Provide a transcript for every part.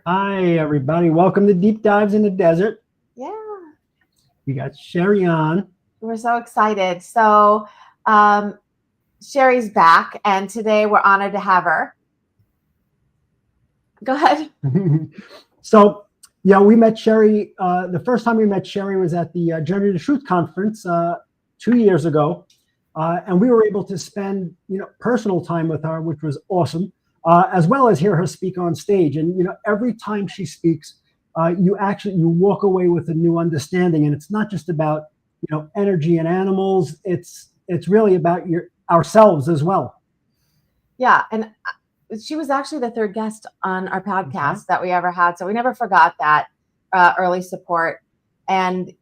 Hi, everybody. Welcome to Deep Dives in the Desert. Yeah. We got Sherri on. We're so excited. So Sherri's back, and today we're honored to have her. Go ahead. So, yeah, we met Sherri. The first time we met Sherri was at the Journey to Truth conference 2 years ago. And we were able to spend, personal time with her, which was awesome, as well as hear her speak on stage. And, every time she speaks, you walk away with a new understanding. And it's not just about, energy and animals. It's really about ourselves as well. Yeah. And she was actually the third guest on our podcast that we ever had. So we never forgot that early support. And,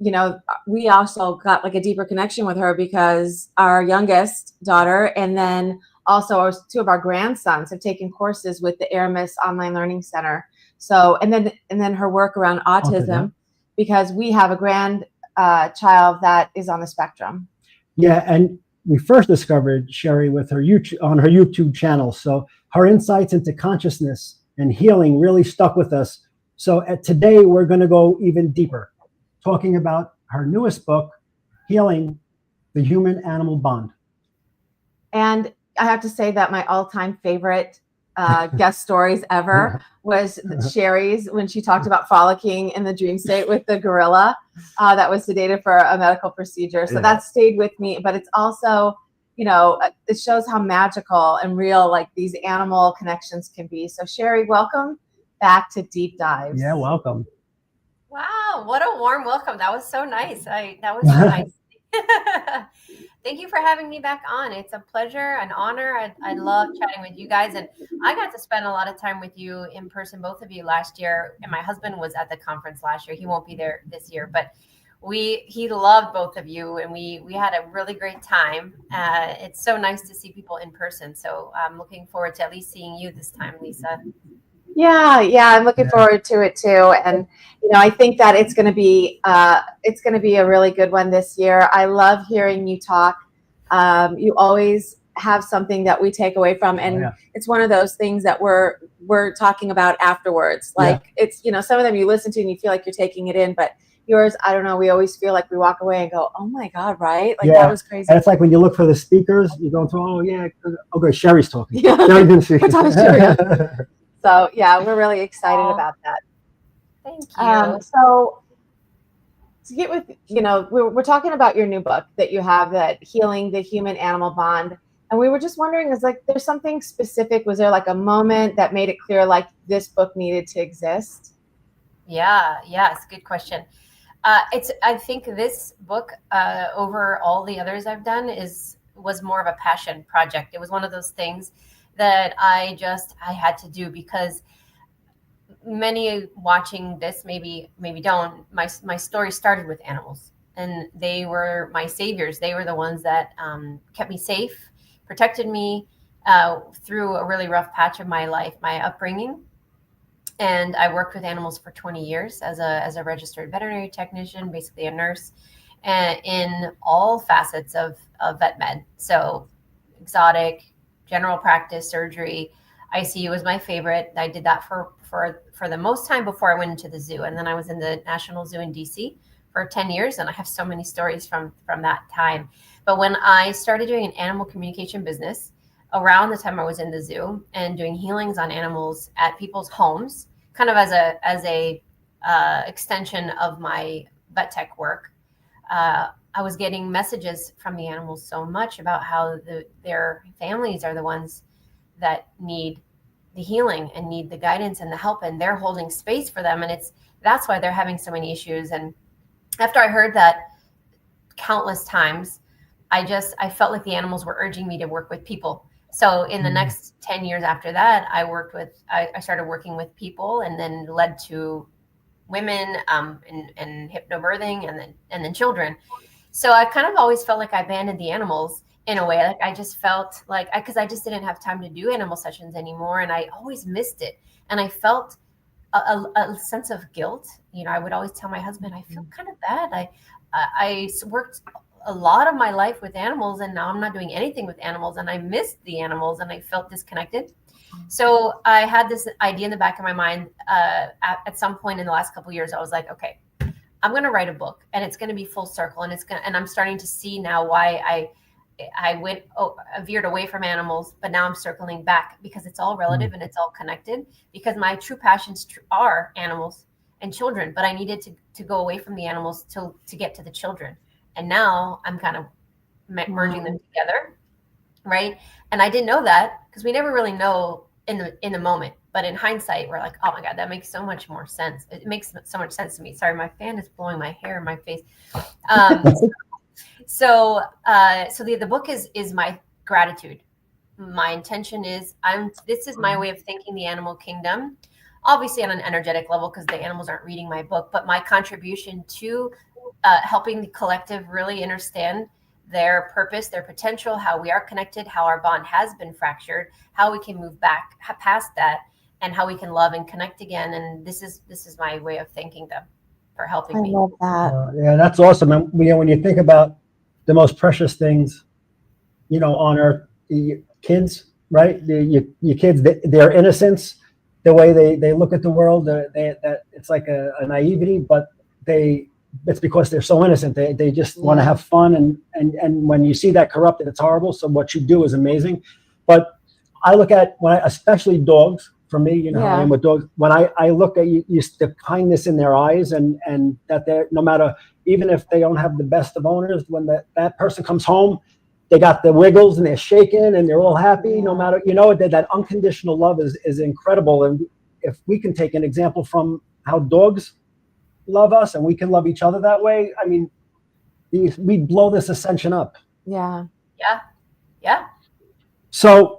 we also got like a deeper connection with her because our youngest daughter and then also two of our grandsons have taken courses with the Aramis Online Learning Center. So, and then her work around autism, because we have a grandchild that is on the spectrum. Yeah. And we first discovered Sherri with her YouTube channel. So her insights into consciousness and healing really stuck with us. So today we're going to go even deeper, talking about her newest book, Healing the Human-Animal Bond. And I have to say that my all-time favorite guest stories ever was Sherri's when she talked about frolicking in the dream state with the gorilla that was sedated for a medical procedure. So that stayed with me. But it's also, it shows how magical and real like these animal connections can be. So Sherri, welcome back to Deep Dives. Yeah, welcome. Wow, what a warm welcome. That was so nice. That was so nice. Thank you for having me back on. It's a pleasure, an honor. I love chatting with you guys. And I got to spend a lot of time with you in person, both of you last year. And my husband was at the conference last year. He won't be there this year, but he loved both of you. And we had a really great time. It's so nice to see people in person. So I'm looking forward to at least seeing you this time, Lisa. Yeah, I'm looking forward to it too, and I think that it's going to be a really good one this year. I love hearing you talk. You always have something that we take away from, and it's one of those things that we're talking about afterwards. Like it's some of them you listen to and you feel like you're taking it in, but yours, I don't know. We always feel like we walk away and go, "Oh my God, right? Like that was crazy." And it's like when you look for the speakers, you go to, okay, Sherri's talking. Yeah. Sherri didn't see. What time is Sherri? So we're really excited about that. Thank you. So to get with, we're talking about your new book that you have, that Healing the Human-Animal Bond. And we were just wondering, there's something specific? Was there like a moment that made it clear like this book needed to exist? It's a good question. I think this book, over all the others I've done, was more of a passion project. It was one of those things that I had to do because many watching this maybe don't. My story started with animals, and they were my saviors. They were the ones that kept me safe, protected me through a really rough patch of my life, my upbringing. And I worked with animals for 20 years as a registered veterinary technician, basically a nurse, and in all facets of vet med. So exotic, general practice, surgery. ICU was my favorite. I did that for the most time before I went into the zoo. And then I was in the National Zoo in DC for 10 years. And I have so many stories from that time. But when I started doing an animal communication business around the time I was in the zoo and doing healings on animals at people's homes, kind of as a extension of my vet tech work, I was getting messages from the animals so much about how their families are the ones that need the healing and need the guidance and the help, and they're holding space for them. And that's why they're having so many issues. And after I heard that countless times, I felt like the animals were urging me to work with people. So in the next 10 years after that, I started working with people, and then led to women and hypnobirthing, and then children. So I kind of always felt like I abandoned the animals in a way. Like I just felt like, because I just didn't have time to do animal sessions anymore, and I always missed it. And I felt a sense of guilt. I would always tell my husband, I feel kind of bad. I worked a lot of my life with animals, and now I'm not doing anything with animals, and I missed the animals, and I felt disconnected. So I had this idea in the back of my mind. At some point in the last couple of years, I was like, okay, I'm going to write a book, and it's going to be full circle, and I'm starting to see now why I veered away from animals, but now I'm circling back because it's all relative and it's all connected. Because my true passions are animals and children, but I needed to go away from the animals to get to the children, and now I'm kind of merging them together, right? And I didn't know that because we never really know in the moment. But in hindsight, we're like, oh my God, that makes so much more sense. It makes so much sense to me. Sorry, my fan is blowing my hair in my face. So the book is my gratitude. My intention is this is my way of thinking the animal kingdom, obviously on an energetic level because the animals aren't reading my book, but my contribution to helping the collective really understand their purpose, their potential, how we are connected, how our bond has been fractured, how we can move back past that, and how we can love and connect again. And this is my way of thanking them for helping me. I love that. Yeah, that's awesome. And when you think about the most precious things, on earth, kids, right? Your kids, their innocence, the way they look at the world, that it's like a naivety, but it's because they're so innocent. They just want to have fun, and when you see that corrupted, it's horrible. So what you do is amazing. But I look at especially dogs. For me, how I am with dogs. When I look at you, the kindness in their eyes, and that they're, no matter, even if they don't have the best of owners, when that person comes home, they got the wiggles and they're shaking and they're all happy. No matter, that unconditional love is incredible. And if we can take an example from how dogs love us, and we can love each other that way, I mean, we blow this ascension up. Yeah. So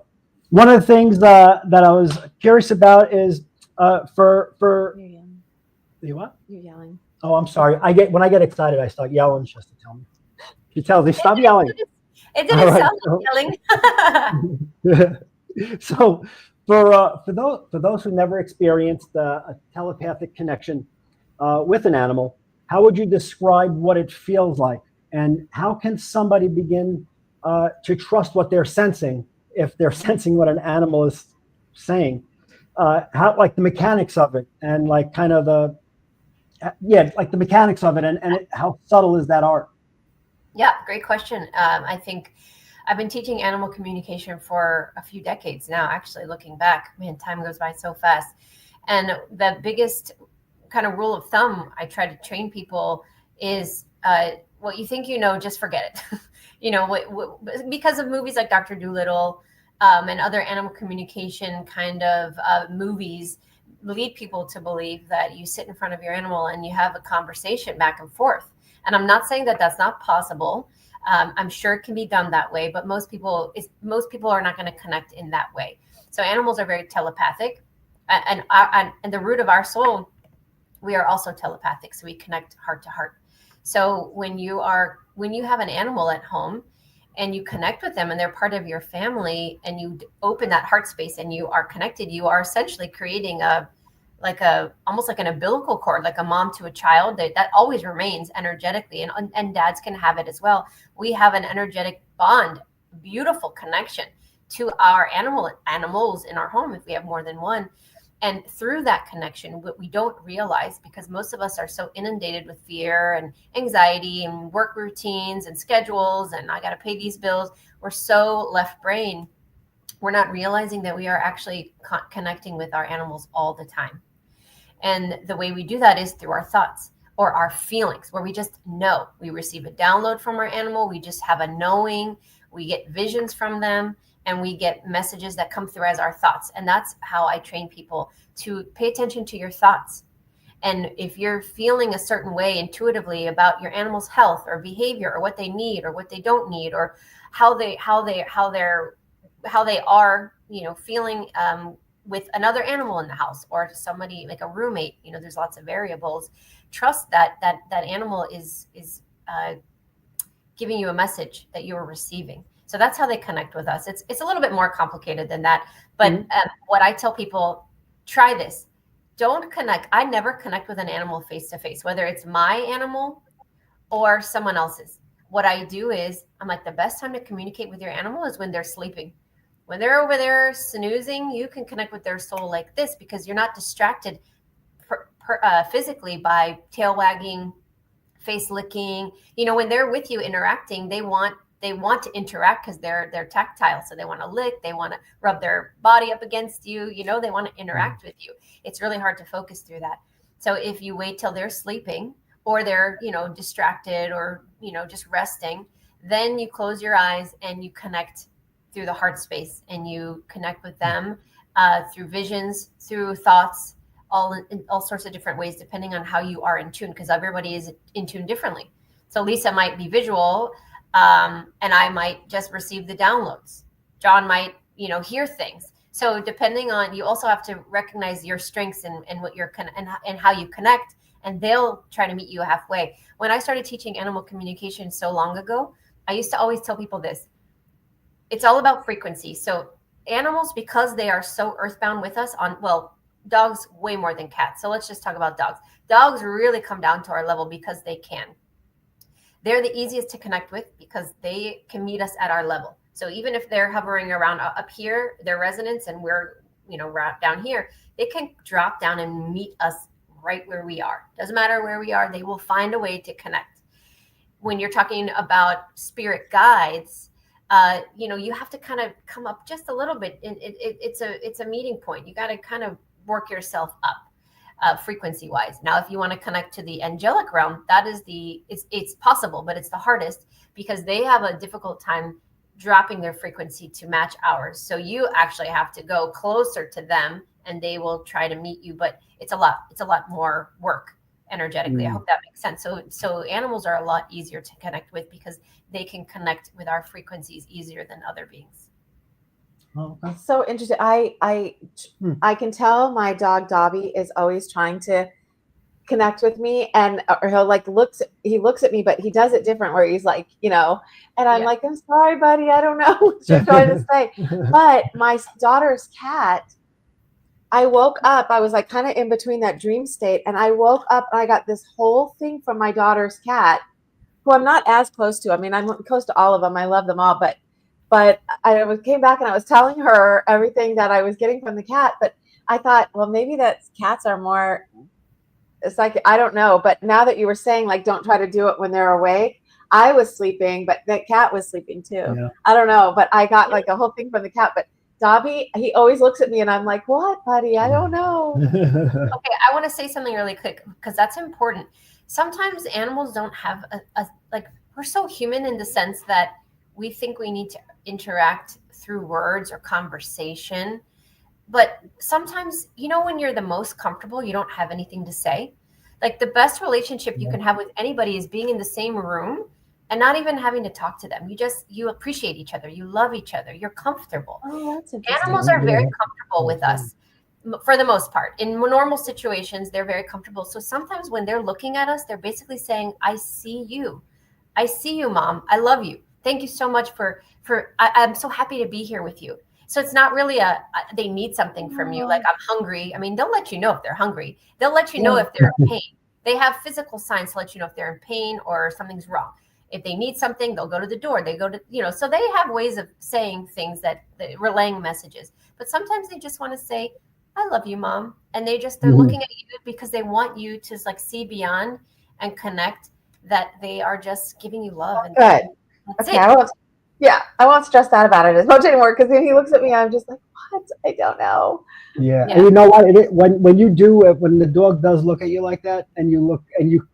one of the things that I was curious about is for you what? You're yelling. Oh, I'm sorry. When I get excited, I start yelling just to tell me. She tells me, stop yelling. It didn't sound like yelling. So for those who never experienced a telepathic connection with an animal, how would you describe what it feels like? And how can somebody begin to trust what they're sensing if they're sensing what an animal is saying? How, like, the mechanics of it, and like kind of the mechanics of it, and how subtle is that art? Yeah, great question. I think I've been teaching animal communication for a few decades now, actually, looking back. Man, time goes by so fast. And the biggest kind of rule of thumb I try to train people is what you think just forget it. Because of movies like Dr. Dolittle and other animal communication kind of movies lead people to believe that you sit in front of your animal and you have a conversation back and forth. And I'm not saying that that's not possible. I'm sure it can be done that way, but most people are not going to connect in that way. So animals are very telepathic, and the root of our soul, we are also telepathic. So we connect heart to heart. So when you have an animal at home and you connect with them and they're part of your family, and you open that heart space and you are connected, you are essentially creating almost like an umbilical cord, like a mom to a child that always remains energetically, and dads can have it as well. We have an energetic bond, beautiful connection to our animals in our home if we have more than one. And through that connection, what we don't realize, because most of us are so inundated with fear and anxiety and work routines and schedules, and I got to pay these bills, we're so left brain. We're not realizing that we are actually connecting with our animals all the time. And the way we do that is through our thoughts or our feelings, where we just know. We receive a download from our animal. We just have a knowing. We get visions from them, and we get messages that come through as our thoughts. And that's how I train people to pay attention to your thoughts. And if you're feeling a certain way intuitively about your animal's health or behavior, or what they need or what they don't need, or how they are, feeling with another animal in the house, or somebody like a roommate, there's lots of variables. Trust that animal is giving you a message that you are receiving. So that's how they connect with us. It's a little bit more complicated than that. But what I tell people, try this. Don't connect. I never connect with an animal face to face, whether it's my animal or someone else's. What I do is, I'm like, the best time to communicate with your animal is when they're sleeping. When they're over there snoozing, you can connect with their soul like this because you're not distracted physically by tail wagging, face licking. You know, when they're with you interacting, they want to interact because they're tactile. So they want to lick, they want to rub their body up against you. You know, they want to interact with you. It's really hard to focus through that. So if you wait till they're sleeping or they're, you know, distracted or, you know, just resting, then you close your eyes and you connect through the heart space, and you connect with them through visions, through thoughts, all sorts of different ways, depending on how you are in tune, because everybody is in tune differently. So Lisa might be visual, and I might just receive the downloads. John might, you know, hear things. So depending on, you also have to recognize your strengths and what you're and how you connect, and they'll try to meet you halfway. When I started teaching animal communication so long ago, I used to always tell people this: it's all about frequency. So animals, because they are so earthbound with us dogs way more than cats. So let's just talk about dogs. Dogs really come down to our level because they can. They're the easiest to connect with because they can meet us at our level. So even if they're hovering around up here, their resonance, and we're, you know, down here, they can drop down and meet us right where we are. Doesn't matter where we are, they will find a way to connect. When you're talking about spirit guides, you know, you have to kind of come up just a little bit. It's a meeting point. You got to kind of work yourself up frequency wise. Now, if you want to connect to the angelic realm, that is it's possible, but it's the hardest because they have a difficult time dropping their frequency to match ours. So you actually have to go closer to them and they will try to meet you, but it's a lot more work energetically. I hope that makes sense. So animals are a lot easier to connect with because they can connect with our frequencies easier than other beings. Oh, okay. So interesting. I can tell my dog Dobby is always trying to connect with me, and or he looks at me, but he does it different where he's like, you know, and I'm like, I'm sorry, buddy, I don't know what you're trying to say. But my daughter's cat, I woke up, I was like kind of in between that dream state, and I woke up and I got this whole thing from my daughter's cat, who I'm not as close to. I mean, I'm close to all of them. I love them all, but I came back and I was telling her everything that I was getting from the cat. But I thought, well, maybe that cats are more, it's like, I don't know. But now that you were saying, like, don't try to do it when they're awake, I was sleeping, but that cat was sleeping too. Yeah. I don't know, but I got like a whole thing from the cat. But Dobby, he always looks at me and I'm like, what, buddy? I don't know. Okay, I want to say something really quick because that's important. Sometimes animals don't have like, we're so human in the sense that we think we need to interact through words or conversation. But sometimes, you know, when you're the most comfortable, you don't have anything to say. Like the best relationship you can have with anybody is being in the same room and not even having to talk to them. You appreciate each other. You love each other. You're comfortable. Oh, that's interesting. Animals are very comfortable with us for the most part. In normal situations, they're very comfortable. So sometimes when they're looking at us, they're basically saying, I see you. I see you, Mom. I love you. Thank you so much I'm so happy to be here with you. So it's not really they need something from you. Like, I'm hungry. I mean, they'll let you know if they're hungry. They'll let you know if they're in pain. They have physical signs to let you know if they're in pain or something's wrong. If they need something, they'll go to the door. They go to, you know, so they have ways of saying things that relaying messages. But sometimes they just want to say, I love you, Mom. And they're looking at you because they want you to like see beyond and connect that they are just giving you love. And good. Okay, I won't stress out about it as much anymore because when he looks at me, I'm just like, what? I don't know. Yeah. And you know what? When you do when the dog does look at you like that, and you look and you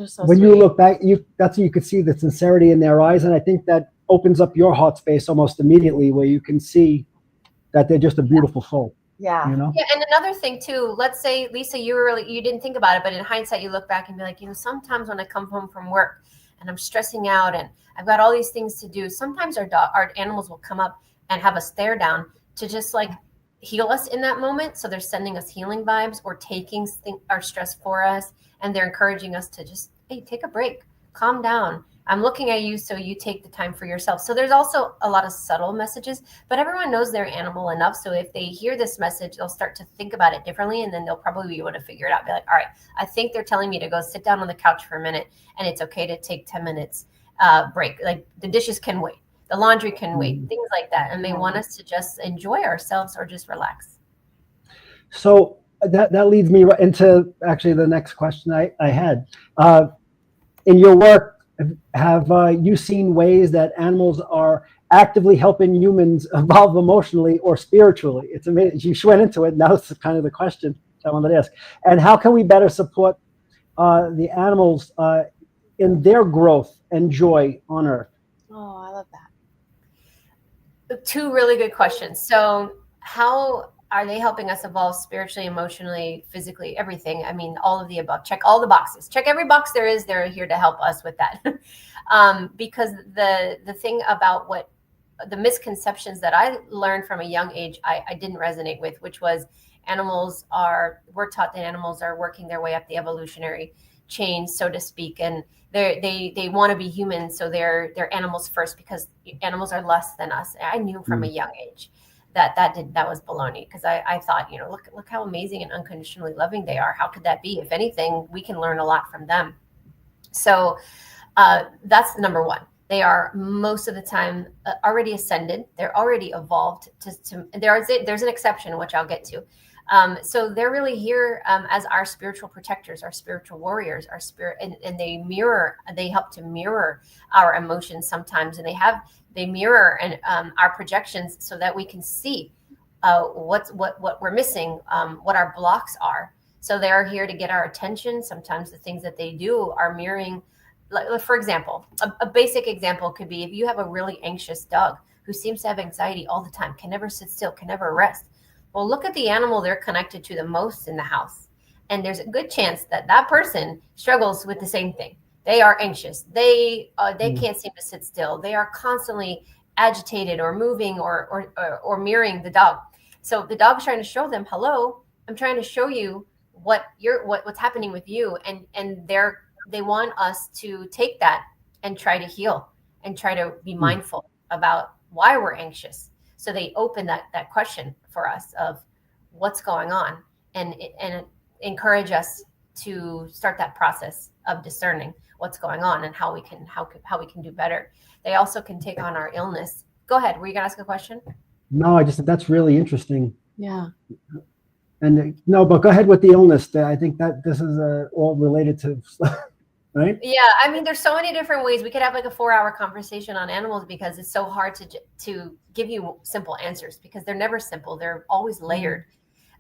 so when sweet. you look back, that's when you could see the sincerity in their eyes, and I think that opens up your heart space almost immediately, where you can see that they're just a beautiful soul. Yeah. You know? Yeah, and another thing too, let's say, Lisa, you didn't think about it, but in hindsight, you look back and be like, you know, sometimes when I come home from work and I'm stressing out and I've got all these things to do, sometimes our animals will come up and have us stare down to just like heal us in that moment. So they're sending us healing vibes or taking our stress for us. And they're encouraging us to just, hey, take a break, calm down. I'm looking at you, so you take the time for yourself. So there's also a lot of subtle messages, but everyone knows their animal enough. So if they hear this message, they'll start to think about it differently, and then they'll probably be able to figure it out. Be like, all right, I think they're telling me to go sit down on the couch for a minute, and it's okay to take 10 minutes break. Like the dishes can wait. The laundry can wait, things like that. And they want us to just enjoy ourselves or just relax. So that leads me right into actually the next question I had. In your work, have you seen ways that animals are actively helping humans evolve emotionally or spiritually? It's amazing. You went into it. Now it's kind of the question I wanted to ask. And how can we better support the animals in their growth and joy on Earth? Oh, I love that. Two really good questions. So how are they helping us evolve spiritually, emotionally, physically, everything? I mean, all of the above. Check all the boxes. Check every box there is. They're here to help us with that. Because the thing about what the misconceptions that I learned from a young age, I didn't resonate with, which was we're taught that animals are working their way up the evolutionary chain, so to speak, and they want to be human, so they're animals first because animals are less than us. I knew from a young age that was baloney, because I thought, look how amazing and unconditionally loving they are. How could that be? If anything, we can learn a lot from them. So that's number one. They are most of the time already ascended. They're already evolved. There's an exception, which I'll get to. So they're really here as our spiritual protectors, our spiritual warriors, our spirit, and they help to mirror our emotions sometimes, and they mirror our projections so that we can see what we're missing, what our blocks are. So they're here to get our attention. Sometimes the things that they do are mirroring. Like, for example, a basic example could be if you have a really anxious dog who seems to have anxiety all the time, can never sit still, can never rest. Well, look at the animal they're connected to the most in the house. And there's a good chance that person struggles with the same thing. They are anxious. They can't seem to sit still. They are constantly agitated or moving or mirroring the dog. So the dog's trying to show them, hello, I'm trying to show you what's happening with you. And they want us to take that and try to heal and try to be mindful about why we're anxious. So they open that question for us of what's going on and encourage us to start that process of discerning what's going on and how we can do better. They also can take on our illness. Go ahead. Were you gonna ask a question? No, I just said that's really interesting. Yeah. And no, but go ahead with the illness. I think that this is all related to, right? Yeah, I mean, there's so many different ways. We could have like a 4-hour conversation on animals because it's so hard to give you simple answers because they're never simple. They're always layered.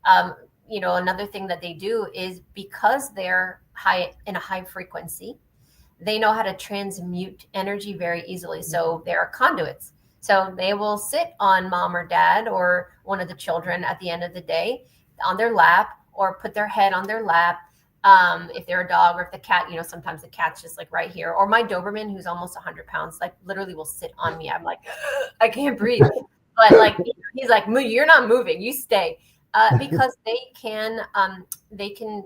Another thing that they do is because they're in a high frequency, they know how to transmute energy very easily. So they are conduits. So they will sit on mom or dad or one of the children at the end of the day on their lap or put their head on their lap. If they're a dog or if the cat, sometimes the cat's just like right here. Or my Doberman, who's almost 100 pounds, like literally will sit on me. I'm like, I can't breathe. But like, he's like, you're not moving, you stay. Because they can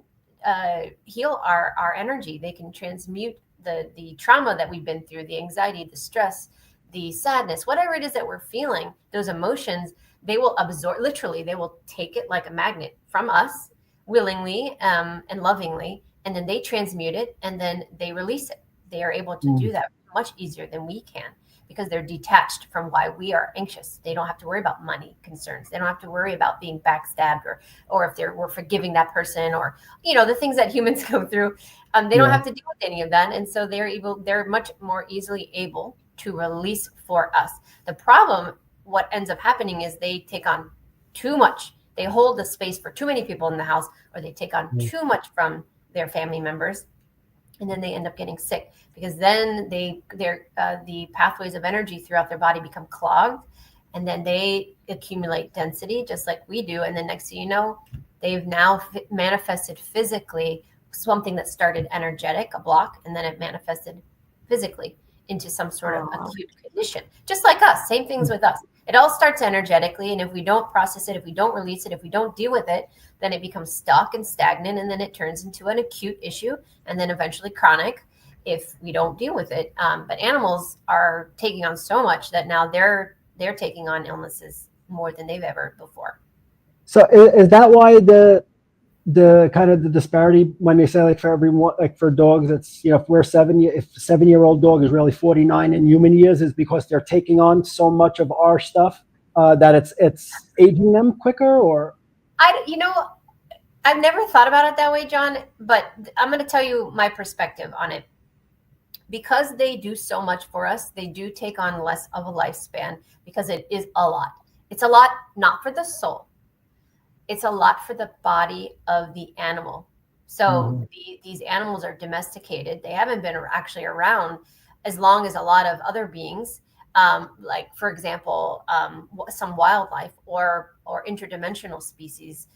heal our energy. They can transmute the trauma that we've been through, the anxiety, the stress, the sadness, whatever it is that we're feeling, those emotions, they will absorb, literally, they will take it like a magnet from us willingly and lovingly, and then they transmute it and then they release it. They are able to do that much easier than we can because they're detached from why we are anxious. They don't have to worry about money concerns. They don't have to worry about being backstabbed or if we're forgiving that person or, the things that humans go through. They don't have to deal with any of that. And so they're much more easily able to release for us. The problem, what ends up happening is they take on too much. They hold the space for too many people in the house, or they take on too much from their family members, and then they end up getting sick because then the pathways of energy throughout their body become clogged, and then they accumulate density just like we do. And then next thing you know, they've now manifested physically something that started energetic, a block, and then it manifested physically into some sort of acute condition, just like us. Same things with us. It all starts energetically, and if we don't process it, if we don't release it, if we don't deal with it, then it becomes stuck and stagnant, and then it turns into an acute issue, and then eventually chronic if we don't deal with it. But animals are taking on so much that now they're taking on illnesses more than they've ever before. So is that why the the kind of the disparity when they say like for everyone, like for dogs, it's, if we're if a 7-year-old dog is really 49 in human years, is because they're taking on so much of our stuff that it's aging them quicker? Or I've never thought about it that way, John, but I'm going to tell you my perspective on it. Because they do so much for us, they do take on less of a lifespan because it is a lot. It's a lot, not for the soul. It's a lot for the body of the animal. So these animals are domesticated. They haven't been actually around as long as a lot of other beings, like, for example, some wildlife or interdimensional species,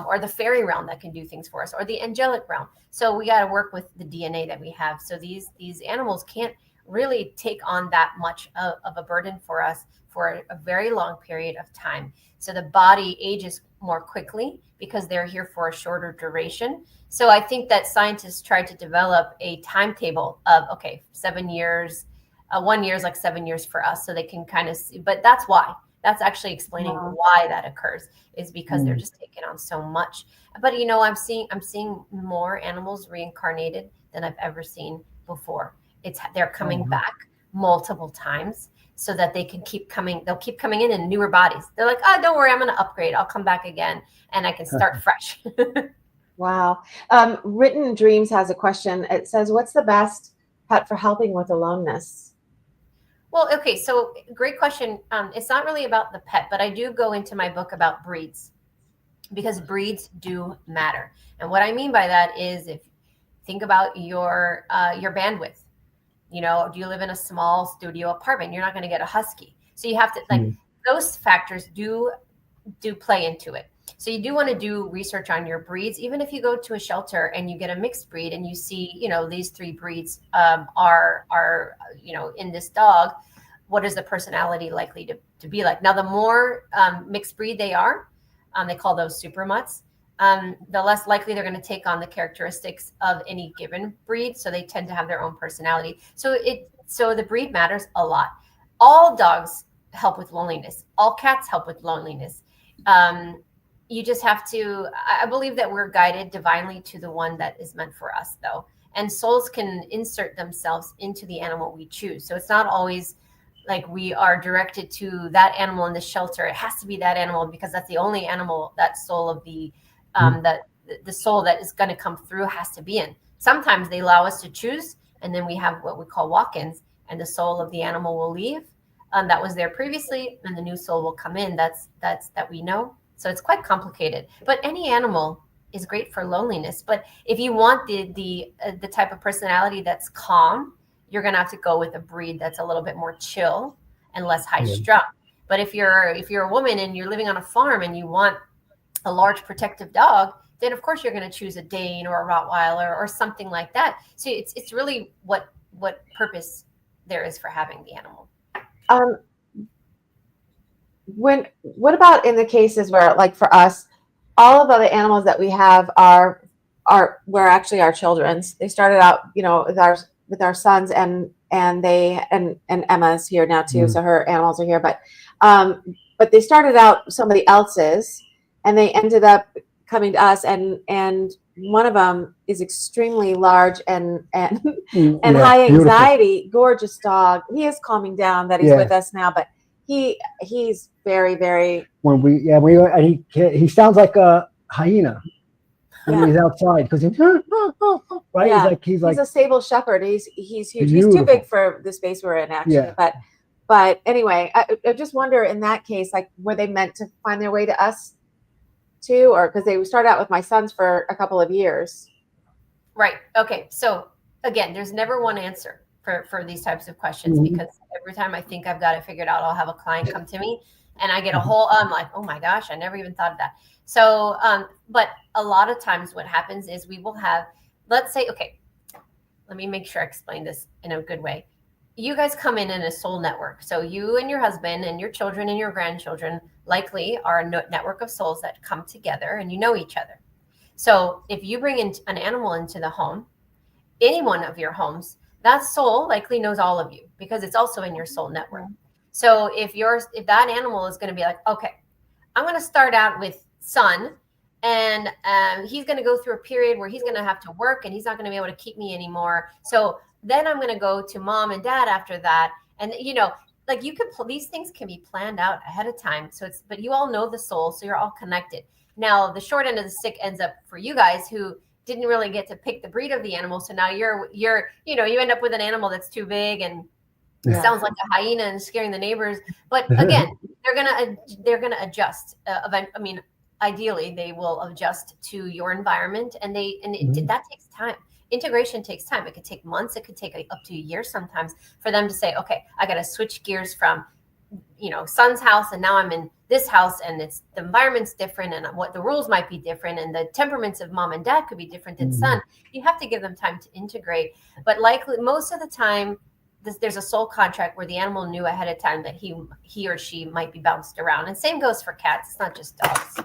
or the fairy realm that can do things for us, or the angelic realm. So we got to work with the DNA that we have. So these animals can't really take on that much of a burden for us for a very long period of time. So the body ages more quickly because they're here for a shorter duration. So I think that scientists tried to develop a timetable of, 7 years, 1 year is like 7 years for us. So they can kind of see, but that's why. That's actually explaining why that occurs, is because they're just taking on so much. But I'm seeing more animals reincarnated than I've ever seen before. They're coming back multiple times so that they can keep coming. They'll keep coming in newer bodies. They're like, oh, don't worry, I'm going to upgrade. I'll come back again and I can start fresh. Wow. Written Dreams has a question. It says, what's the best pet for helping with aloneness? Well, okay, so great question. It's not really about the pet, but I do go into my book about breeds, because breeds do matter. And what I mean by that is, if think about your bandwidth, do you live in a small studio apartment? You're not going to get a husky. So you have to, those factors do play into it. So you do want to do research on your breeds. Even if you go to a shelter and you get a mixed breed and you see, these 3 breeds are in this dog, what is the personality likely to be like? Now, the more mixed breed they are, they call those super mutts, the less likely they're going to take on the characteristics of any given breed. So they tend to have their own personality. So the breed matters a lot. All dogs help with loneliness. All cats help with loneliness. You just have to, I believe that we're guided divinely to the one that is meant for us, though. And souls can insert themselves into the animal we choose. So it's not always like we are directed to that animal in the shelter. It has to be that animal because that's the only animal that soul of the soul that is going to come through has to be in. Sometimes they allow us to choose, and then we have what we call walk-ins, and the soul of the animal will leave that was there previously, and the new soul will come in. That we know. So it's quite complicated. But any animal is great for loneliness. But if you want the type of personality that's calm, you're going to have to go with a breed that's a little bit more chill and less high strung. But if you're a woman and you're living on a farm and you want a large protective dog, then of course you're going to choose a Dane or a Rottweiler or something like that. So it's really what purpose there is for having the animal. What about in the cases where, like for us, all of the animals that we have were actually our children's. They started out, with our sons, and Emma's here now too, so her animals are here. But they started out somebody else's, and they ended up coming to us, and one of them is extremely large and high anxiety, beautiful. Gorgeous dog. He is calming down that he's with us now, but he's very, very. He sounds like a hyena when he's outside, because he's right. Yeah. He's like a sable shepherd. He's huge. Beautiful. He's too big for the space we're in, actually. Yeah. But anyway, I just wonder, in that case, like, were they meant to find their way to us too, or because they started out with my sons for a couple of years? Right. Okay. So again, there's never one answer for these types of questions, because every time I think I've got it figured out, I'll have a client come to me and I get a whole, I'm like, oh my gosh, I never even thought of that. So, but a lot of times what happens is we will have, let's say, okay, let me make sure I explain this in a good way. You guys come in a soul network. So you and your husband and your children and your grandchildren likely are a network of souls that come together, and you know each other. So if you bring in an animal into the home, any one of your homes, that soul likely knows all of you because it's also in your soul network. So if that animal is going to be like, okay, I'm going to start out with Son, and he's going to go through a period where he's going to have to work and he's not going to be able to keep me anymore. So then I'm going to go to mom and dad after that. And, you know, like you could, these things can be planned out ahead of time. So it's, but you all know the soul, so you're all connected. Now, the short end of the stick ends up for you guys who didn't really get to pick the breed of the animal. So now you're, you know, you end up with an animal that's too big and sounds like a hyena and scaring the neighbors. But again, they're gonna adjust. I mean, ideally, they will adjust to your environment, and that takes time. Integration takes time. It could take months. It could take up to a year sometimes for them to say, okay, I got to switch gears from, you know, son's house, and now I'm in this house, and it's the environment's different, and what the rules might be different, and the temperaments of mom and dad could be different than son. You have to give them time to integrate. But likely, most of the time, there's a soul contract where the animal knew ahead of time that he or she might be bounced around. And same goes for cats. It's not just dogs.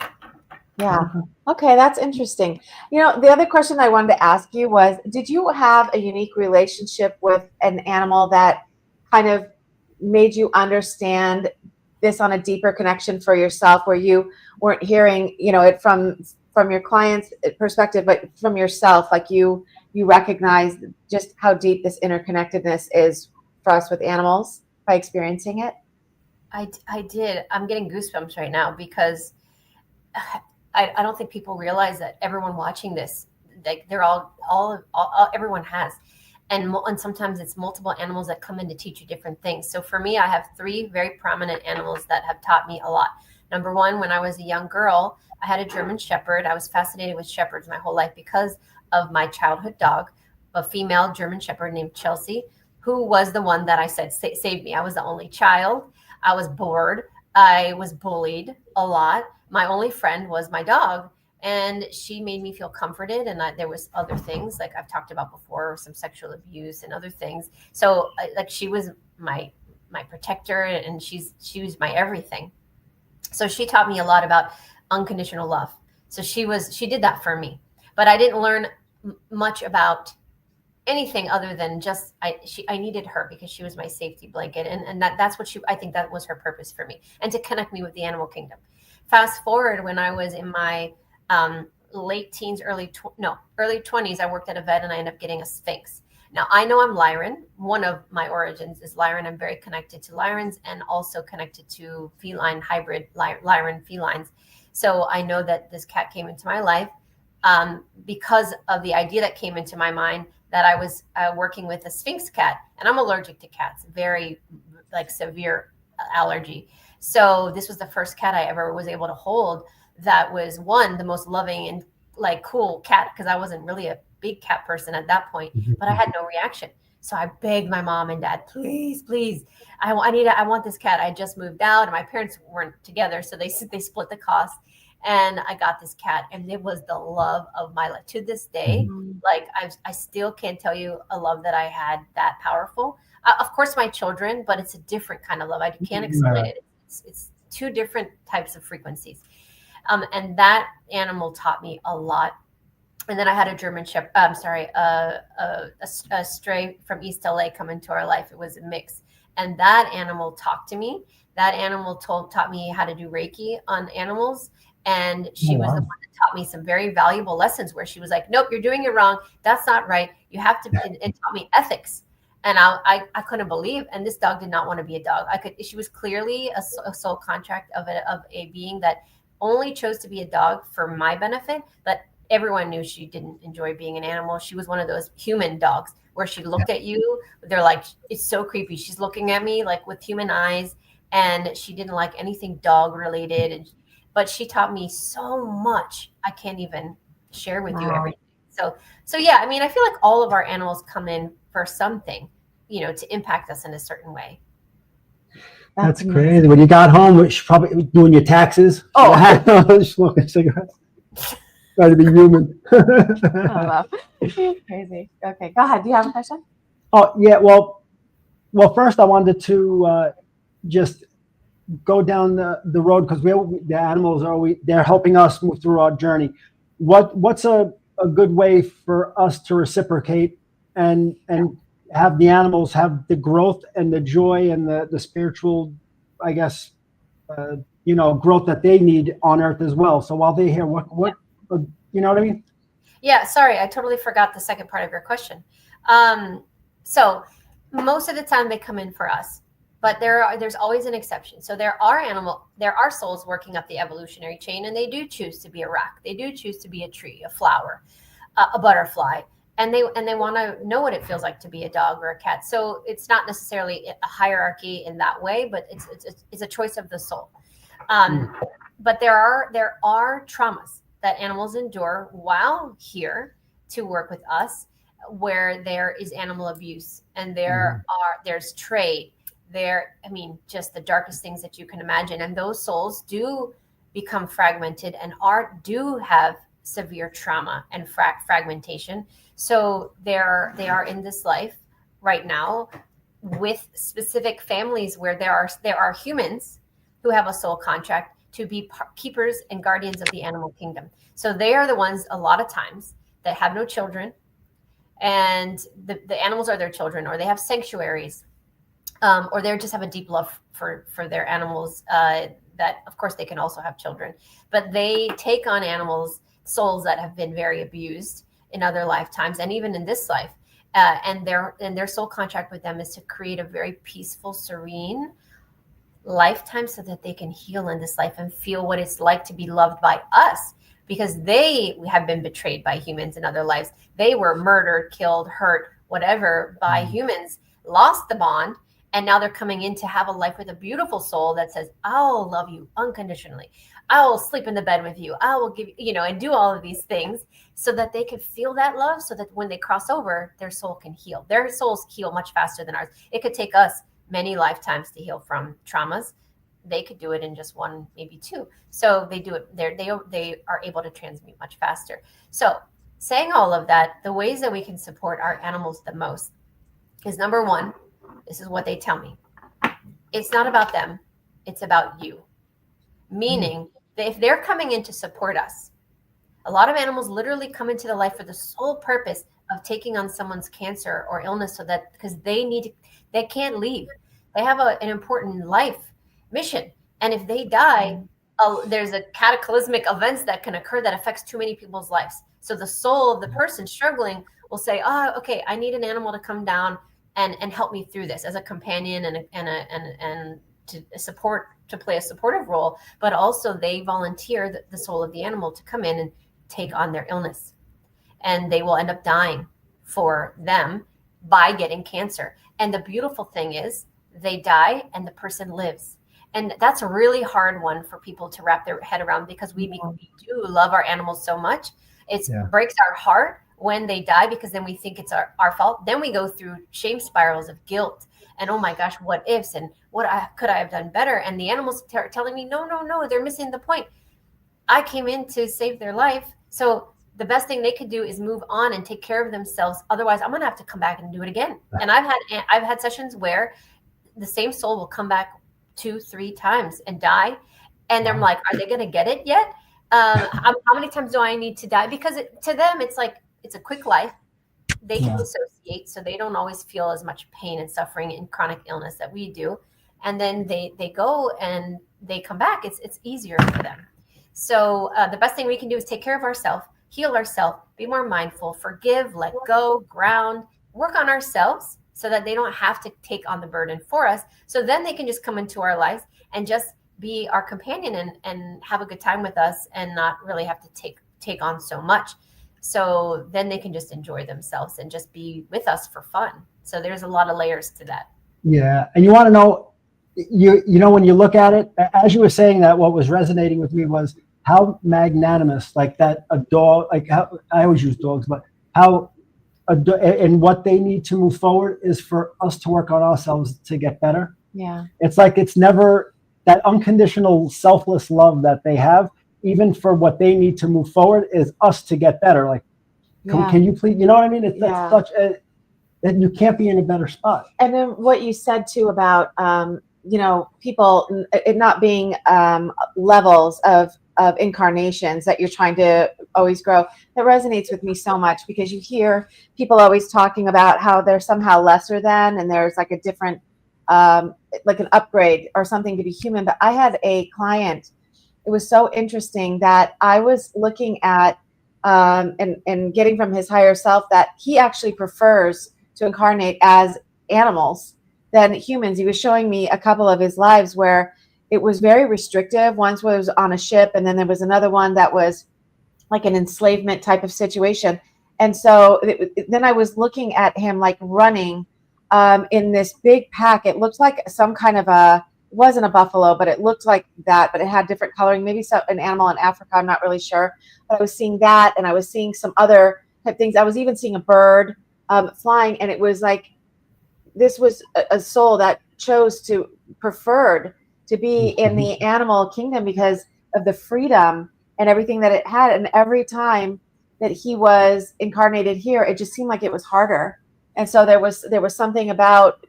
Yeah. Okay, that's interesting. You know, the other question I wanted to ask you was, did you have a unique relationship with an animal that kind of made you understand this on a deeper connection for yourself, where you weren't hearing, you know, it from your client's perspective, but from yourself, like you recognize just how deep this interconnectedness is for us with animals by experiencing it? I did. I'm getting goosebumps right now because I don't think people realize that everyone watching this, like they're all everyone has. And sometimes it's multiple animals that come in to teach you different things. So for me, I have 3 very prominent animals that have taught me a lot. Number 1, when I was a young girl, I had a German Shepherd. I was fascinated with shepherds my whole life because of my childhood dog, a female German Shepherd named Chelsea, who was the one that I said saved me. I was the only child. I was bored. I was bullied a lot. My only friend was my dog, and she made me feel comforted. And there was other things like I've talked about before, some sexual abuse and other things. So like she was my protector, and she was my everything. So she taught me a lot about unconditional love. So she did that for me, but I didn't learn much about anything other than just I needed her because she was my safety blanket, and that's what I think that was her purpose for me, and to connect me with the animal kingdom. Fast forward, when I was in my late teens, early 20s, I worked at a vet, and I ended up getting a Sphinx. Now I know I'm Lyran. One of my origins is Lyran. I'm very connected to Lyrans and also connected to feline hybrid Lyran felines. So I know that this cat came into my life because of the idea that came into my mind that I was working with a Sphinx cat, and I'm allergic to cats, very like severe allergy. So this was the first cat I ever was able to hold that was the most loving and like cool cat, because I wasn't really a big cat person at that point, but I had no reaction. So I begged my mom and dad, please, I want this cat. I just moved out and my parents weren't together, so they split the cost. And I got this cat, and it was the love of my life. To this day, like I still can't tell you a love that I had that powerful. Of course, my children, but it's a different kind of love. I can't explain it. It's 2 different types of frequencies. And that animal taught me a lot. And then I had a German Shepherd, a stray from East LA come into our life. It was a mix. And that animal talked to me. That animal taught me how to do Reiki on animals. And she was the one that taught me some very valuable lessons, where she was like, nope, you're doing it wrong. That's not right. You have to, and taught me ethics. And I couldn't believe, and this dog did not want to be a dog. She was clearly a soul contract of a being that only chose to be a dog for my benefit, but everyone knew she didn't enjoy being an animal. She was one of those human dogs where she looked at you. They're like, it's so creepy. She's looking at me like with human eyes, and she didn't like anything dog related. But she taught me so much. I can't even share with you everything. So yeah, I mean, I feel like all of our animals come in for something, to impact us in a certain way. That's crazy. When you got home, you should probably be doing your taxes. Oh, smoking cigarettes. Try to be human. Crazy. Okay, go ahead. Do you have a question? Oh yeah. Well, first I wanted to just go down the road, because the animals they're helping us move through our journey. What's a good way for us to reciprocate and have the animals have the growth and the joy and the spiritual, I guess, growth that they need on earth as well. So while they're here, what You know what I mean? Yeah, sorry, I totally forgot the second part of your question. So most of the time they come in for us, but there's always an exception. So there are souls working up the evolutionary chain, and they do choose to be a rock. They do choose to be a tree, a flower, a butterfly, and they want to know what it feels like to be a dog or a cat. So it's not necessarily a hierarchy in that way, but it's a choice of the soul. But there are traumas that animals endure while here to work with us, where there is animal abuse, and there's trade there. I mean, just the darkest things that you can imagine. And those souls do become fragmented and do have severe trauma and fragmentation. So they are in this life right now with specific families where there are humans who have a soul contract to be keepers and guardians of the animal kingdom. So they are the ones a lot of times that have no children, and the animals are their children, or they have sanctuaries, or they just have a deep love for their animals, that of course they can also have children, but they take on souls that have been very abused in other lifetimes and even in this life. And their soul contract with them is to create a very peaceful, serene lifetime so that they can heal in this life and feel what it's like to be loved by us, because they have been betrayed by humans in other lives. They were murdered, killed, hurt, whatever by humans, lost the bond, and now they're coming in to have a life with a beautiful soul that says, I'll love you unconditionally. I will sleep in the bed with you. I will give you, and do all of these things so that they can feel that love, so that when they cross over, their soul can heal. Their souls heal much faster than ours. It could take us many lifetimes to heal from traumas. They could do it in just one, maybe two. So they do it. They are able to transmute much faster. So saying all of that, the ways that we can support our animals the most is, number one, this is what they tell me. It's not about them. It's about you. Meaning that if they're coming in to support us, a lot of animals literally come into the life for the sole purpose of taking on someone's cancer or illness, so that because they can't leave. They have an important life mission. And if they die, there's a cataclysmic events that can occur that affects too many people's lives. So the soul of the person struggling will say, okay, I need an animal to come down and help me through this as a companion and to play a supportive role. But also they volunteer the soul of the animal to come in and take on their illness. And they will end up dying for them by getting cancer. And the beautiful thing is, they die and the person lives. And that's a really hard one for people to wrap their head around, because we do love our animals so much. It breaks our heart when they die, because then we think it's our fault. Then we go through shame spirals of guilt and, oh my gosh, what ifs, and could I have done better? And the animals are telling me, no, they're missing the point. I came in to save their life. So the best thing they could do is move on and take care of themselves. Otherwise, I'm going to have to come back and do it again. And I've had sessions where the same soul will come back 2-3 times and die. And I'm like, are they going to get it yet? How many times do I need to die? Because to them, it's like, it's a quick life. They can dissociate, so they don't always feel as much pain and suffering and chronic illness that we do. And then they go and they come back. It's easier for them. So the best thing we can do is take care of ourselves, heal ourselves, be more mindful, forgive, let go, ground, work on ourselves, so that they don't have to take on the burden for us. So then they can just come into our lives and just be our companion and have a good time with us, and not really have to take on so much. So then they can just enjoy themselves and just be with us for fun. So there's a lot of layers to that. Yeah. And you want to know, when you look at it, as you were saying that, what was resonating with me was how magnanimous, like that a dog, like how I always use dogs, but how and what they need to move forward is for us to work on ourselves to get better. Yeah. It's like, it's never that unconditional, selfless love that they have, even for what they need to move forward, is us to get better. Like, can you please, you know what I mean? That's such that you can't be in a better spot. And then what you said too about, people, it not being levels of incarnations that you're trying to always grow, that resonates with me so much, because you hear people always talking about how they're somehow lesser than, and there's like a different, like an upgrade or something to be human. But I had a client, it was so interesting that I was looking at and getting from his higher self that he actually prefers to incarnate as animals than humans. He was showing me a couple of his lives where it was very restrictive. Once was on a ship, and then there was another one that was like an enslavement type of situation. And so then I was looking at him like running in this big pack. It looked like some kind of it wasn't a buffalo, but it looked like that, but it had different coloring, maybe an animal in Africa. I'm not really sure, but I was seeing that, and I was seeing some other type things. I was even seeing a bird flying, and it was like, this was a soul that preferred to be in the animal kingdom because of the freedom and everything that it had. And every time that he was incarnated here, it just seemed like it was harder. And so there was something about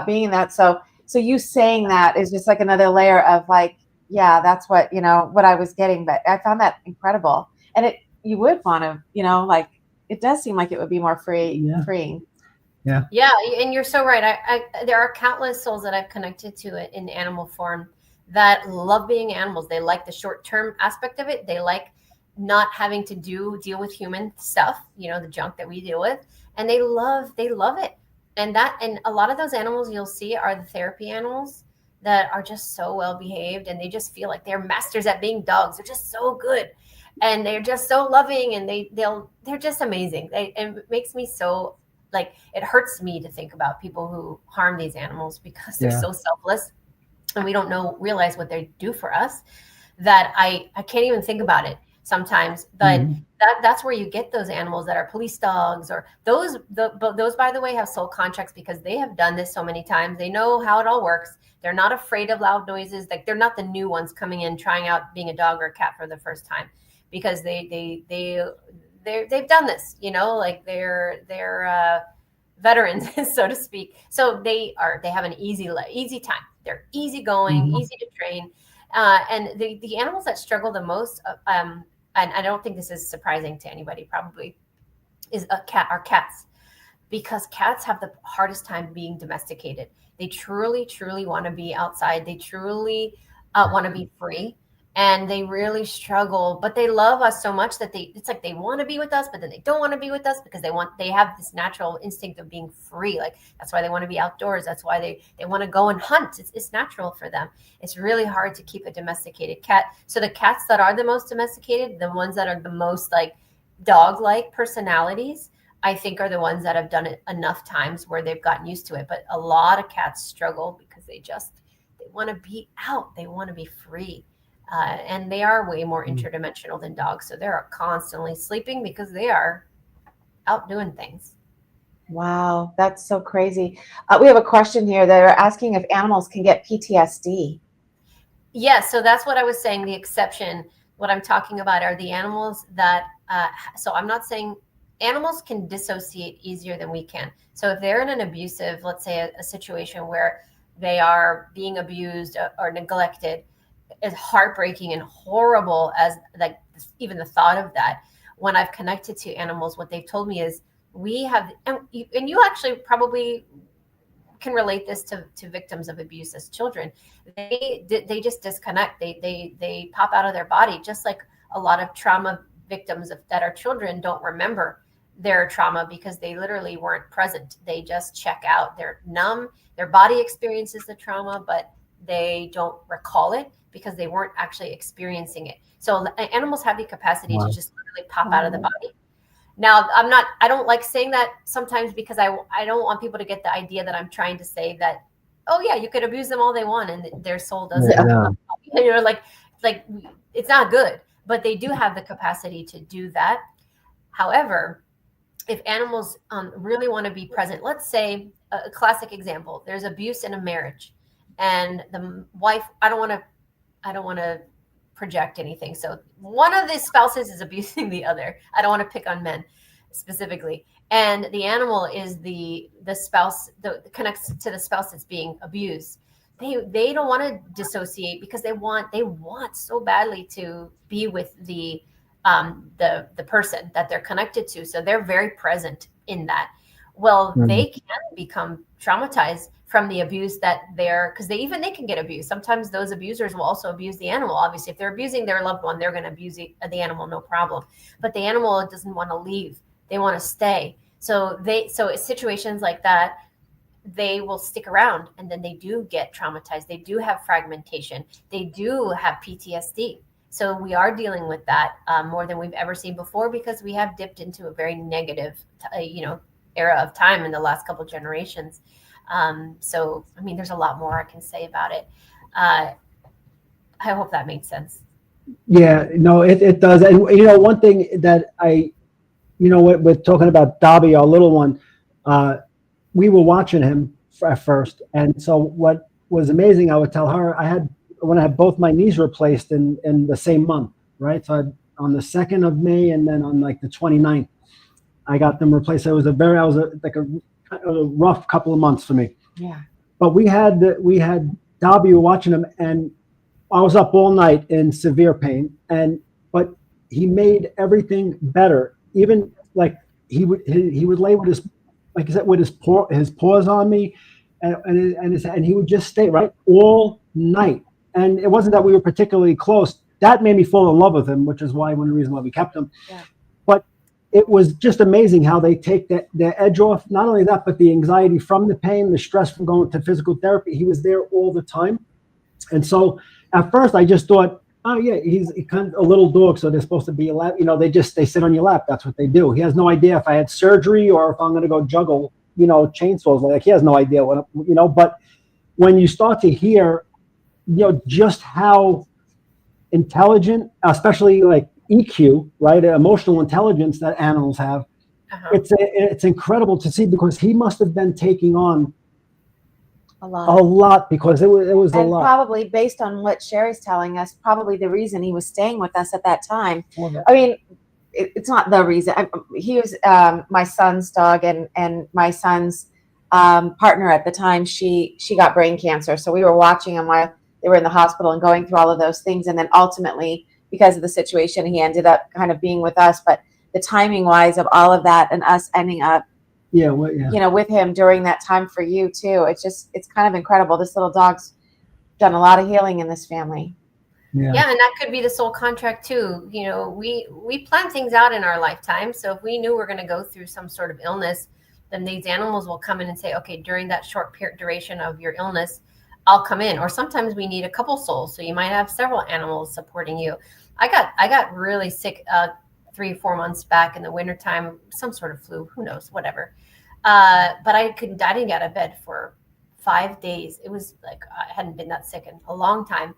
being in that. So you saying that is just like another layer of like, yeah, that's what, what I was getting. But I found that incredible. And you would want to, like, it does seem like it would be more freeing. Yeah, and you're so right. There are countless souls that I've connected to it in animal form that love being animals. They like the short-term aspect of it. They like not having to deal with human stuff, the junk that we deal with, and they love it. And a lot of those animals you'll see are the therapy animals that are just so well behaved, and they just feel like they're masters at being dogs. They're just so good, and they're just so loving, and they're just amazing. And it makes me so, like, it hurts me to think about people who harm these animals because they're so selfless, and we don't realize what they do for us, that I can't even think about it sometimes. But that's where you get those animals that are police dogs, or those, by the way, have soul contracts because they have done this so many times. They know how it all works. They're not afraid of loud noises. Like, they're not the new ones coming in trying out being a dog or a cat for the first time, because they've done this, like they're veterans, so to speak. So they have an easy time. They're easygoing, easy to train. And the animals that struggle the most, and I don't think this is surprising to anybody, probably, are cats, because cats have the hardest time being domesticated. They truly, truly want to be outside. They truly want to be free. And they really struggle, but they love us so much that it's like they want to be with us, but then they don't want to be with us because they have this natural instinct of being free. Like, that's why they want to be outdoors. That's why they want to go and hunt. It's natural for them. It's really hard to keep a domesticated cat. So the cats that are the most domesticated, the ones that are the most like dog-like personalities, I think are the ones that have done it enough times where they've gotten used to it. But a lot of cats struggle because they want to be out. They want to be free. And they are way more interdimensional than dogs. So they're constantly sleeping because they are out doing things. Wow, that's so crazy. We have a question here. They're asking if animals can get PTSD. Yeah, so that's what I was saying. The exception, what I'm talking about are the animals that, so I'm not saying animals can dissociate easier than we can. So if they're in an abusive, let's say a situation where they are being abused or neglected, as heartbreaking and horrible as like even the thought of that, when I've connected to animals, what they've told me is we have, and you actually probably can relate this to victims of abuse as children. They just disconnect. They pop out of their body, just like a lot of trauma victims that are children don't remember their trauma because they literally weren't present. They just check out. They're numb. Their body experiences the trauma, but they don't recall it because they weren't actually experiencing it. So animals have the capacity to just literally pop out of the body. Now, I don't like saying that sometimes because I don't want people to get the idea that I'm trying to say that, oh yeah, you could abuse them all they want and their soul doesn't. Yeah. Like it's not good, but they do have the capacity to do that. However, if animals really want to be present, let's say a classic example, there's abuse in a marriage and the wife, I don't want to project anything. So one of the spouses is abusing the other. I don't want to pick on men specifically. And the animal is the spouse that connects to the spouse that's being abused. They don't want to dissociate because they want so badly to be with the person that they're connected to. So they're very present in that. Well, they can become traumatized from the abuse that because they can get abused. Sometimes those abusers will also abuse the animal. Obviously, if they're abusing their loved one, they're going to abuse the animal, no problem. But the animal doesn't want to leave; they want to stay. So in situations like that, they will stick around, and then they do get traumatized. They do have fragmentation. They do have PTSD. So we are dealing with that more than we've ever seen before, because we have dipped into a very negative, era of time in the last couple of generations. So, I mean, there's a lot more I can say about it. I hope that made sense. Yeah, no, it does. And, one thing that we're talking about Dobby, our little one, we were watching him at first. And so what was amazing, I would tell her, when I had both my knees replaced in the same month, right? So on the 2nd of May, and then on like the 29th, I got them replaced. It was a rough couple of months for me. Yeah. But we had Dobby, we were watching him, and I was up all night in severe pain, but he made everything better. Even like he would lay with his, like I said, with his paws on me, and he would just stay right all night. And it wasn't that we were particularly close. That made me fall in love with him, which is one of the reasons why we kept him. Yeah. But it was just amazing how they take their edge off. Not only that, but the anxiety from the pain, the stress from going to physical therapy. He was there all the time. And so at first I just thought, oh yeah, he's kind of a little dog, so they're supposed to be allowed. They sit on your lap. That's what they do. He has no idea if I had surgery or if I'm going to go juggle, chainsaws. Like, he has no idea what, but when you start to hear, just how intelligent, especially like EQ, right? Emotional intelligence that animals have. Uh-huh. It's incredible to see, because he must have been taking on a lot, because it was a lot. Probably based on what Sherri's telling us, probably the reason he was staying with us at that time. I mean, it's not the reason. He was my son's dog, and my son's partner at the time. She got brain cancer, so we were watching him while they were in the hospital and going through all of those things. And then ultimately, because of the situation, he ended up kind of being with us. But the timing wise of all of that and us ending up, with him during that time for you too, it's kind of incredible. This little dog's done a lot of healing in this family. Yeah, and that could be the soul contract too. We plan things out in our lifetime. So if we knew we're going to go through some sort of illness, then these animals will come in and say, okay, during that short duration of your illness, I'll come in. Or sometimes we need a couple souls, so you might have several animals supporting you. I got really sick 3 or 4 months back in the wintertime, some sort of flu, who knows, whatever. But I didn't get out of bed for 5 days. It was like I hadn't been that sick in a long time.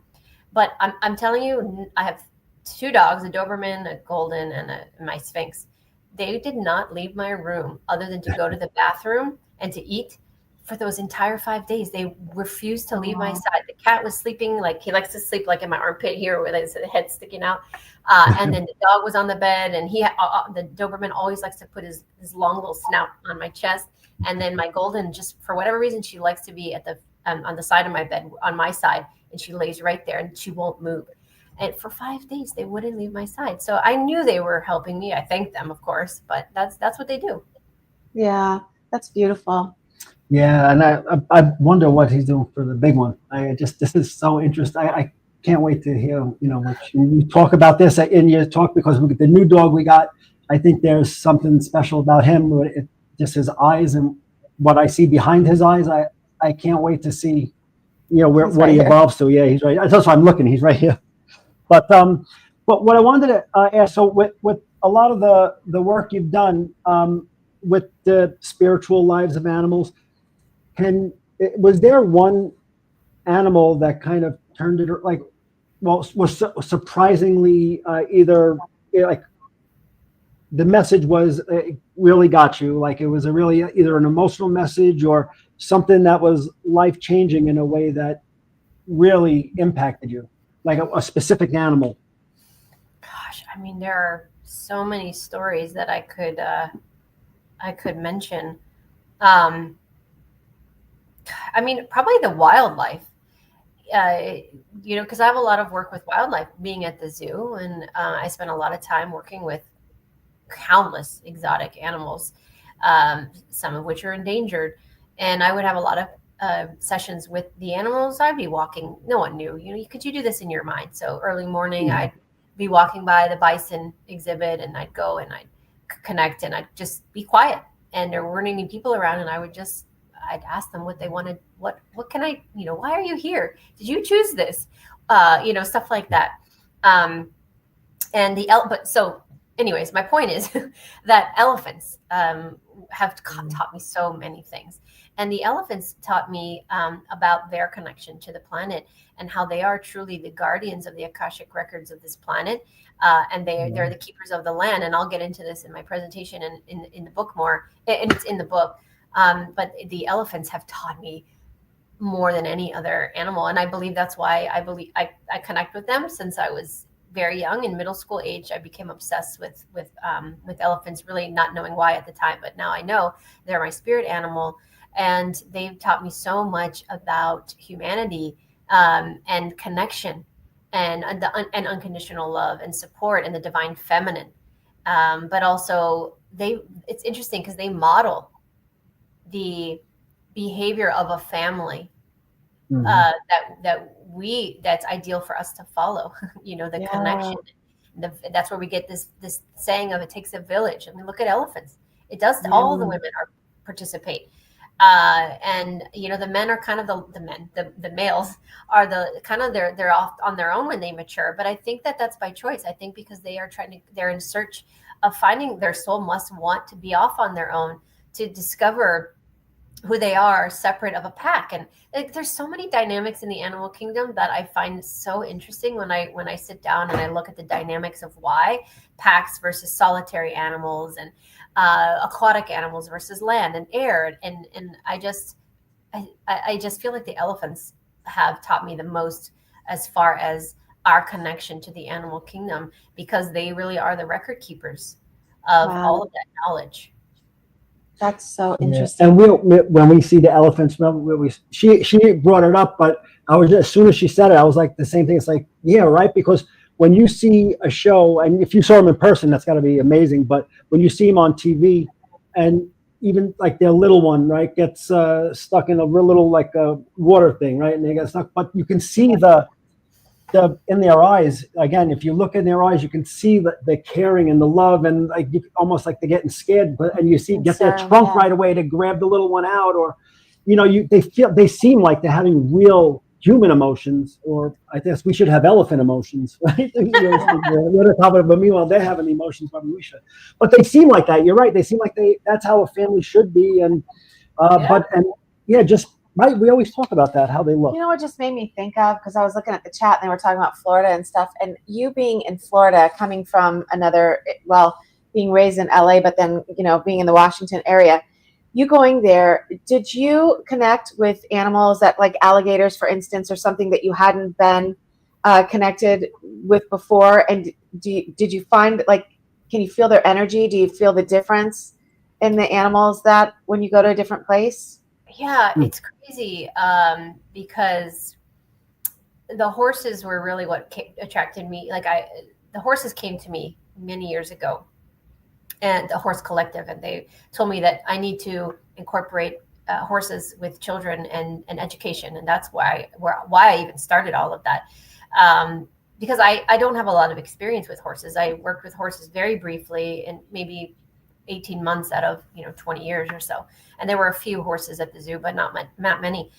But I'm telling you, I have 2 dogs, a Doberman, a Golden, and my Sphinx. They did not leave my room other than to go to the bathroom and to eat. For those entire 5 days, they refused to leave my side. The cat was sleeping, like he likes to sleep like in my armpit here, with his head sticking out. And then the dog was on the bed, and the Doberman always likes to put his long little snout on my chest. And then my Golden, just for whatever reason, she likes to be at on the side of my bed, on my side, and she lays right there and she won't move. And for 5 days, they wouldn't leave my side. So I knew they were helping me. I thanked them, of course, but that's what they do. Yeah, that's beautiful. Yeah, and I wonder what he's doing for the big one. This is so interesting. I can't wait to hear, what you talk about this in your talk, because the new dog we got, I think there's something special about him. Just his eyes and what I see behind his eyes. I can't wait to see, what he evolves to. Yeah, he's right. That's why I'm looking. He's right here. But what I wanted to ask, so with a lot of the work you've done with the spiritual lives of animals, was there one animal that kind of turned it, like, was surprisingly either like the message was really got you, like it was a really either an emotional message or something that was life changing in a way that really impacted you, like a specific animal? Gosh, I mean, there are so many stories that I could mention. I mean, probably the wildlife, because I have a lot of work with wildlife, being at the zoo, and I spent a lot of time working with countless exotic animals, some of which are endangered. And I would have a lot of sessions with the animals, I'd be walking. No one knew, could you do this in your mind? So early morning, I'd be walking by the bison exhibit, and I'd go and I'd connect, and I'd just be quiet, and there weren't any people around, and I'd ask them what they wanted. What can I, why are you here? Did you choose this? Stuff like that. So anyways, my point is that elephants have taught me so many things. And the elephants taught me about their connection to the planet and how they are truly the guardians of the Akashic records of this planet. And they're the keepers of the land. And I'll get into this in my presentation and in the book more, and it's in the book. But the elephants have taught me more than any other animal. And I believe that's why I connect with them since I was very young. In middle school age, I became obsessed with elephants, really not knowing why at the time, but now I know they're my spirit animal, and they've taught me so much about humanity and connection and unconditional love and support and the divine feminine. But also it's interesting because they model the behavior of a family that's ideal for us to follow. The connection. That's where we get this saying of it takes a village. I mean, look at elephants. It does. All the women participate, and the men are kind of the males are they're off on their own when they mature. But I think that's by choice. I think because they're in search of finding their soul, must want to be off on their own to discover who they are separate of a pack. And there's so many dynamics in the animal kingdom that I find so interesting when I sit down and I look at the dynamics of why packs versus solitary animals, and aquatic animals versus land and air. And I just feel like the elephants have taught me the most as far as our connection to the animal kingdom, because they really are the record keepers of all of that knowledge. That's so interesting. And when we see the elephants, remember she brought it up, but as soon as she said it, I was like the same thing. It's like, yeah, right. Because when you see a show, and if you saw them in person, that's got to be amazing. But when you see them on TV, and even like their little one, right, gets stuck in a real little like a water thing, right, and they get stuck, but you can see the in their eyes. Again, if you look in their eyes, you can see the caring and the love, and like almost like they're getting scared. And you get their trunk right away to grab the little one out, or they seem like they're having real human emotions, or I guess we should have elephant emotions, right? But meanwhile, they're having emotions, probably we should. But they seem like that. You're right. They seem like that's how a family should be, and right. We always talk about that, how they look. You know what just made me think of, because I was looking at the chat and they were talking about Florida and stuff, and you being in Florida, coming from being raised in LA, but then, being in the Washington area, you going there, did you connect with animals that, like alligators, for instance, or something that you hadn't been connected with before? And did you find, like, can you feel their energy? Do you feel the difference in the animals that when you go to a different place? Yeah, it's crazy because the horses were really what attracted me. The horses came to me many years ago, and the Horse Collective, and they told me that I need to incorporate horses with children and education, and that's why I even started all of that. Because I don't have a lot of experience with horses. I worked with horses very briefly, and maybe 18 months out of 20 years or so, and there were a few horses at the zoo, but not many.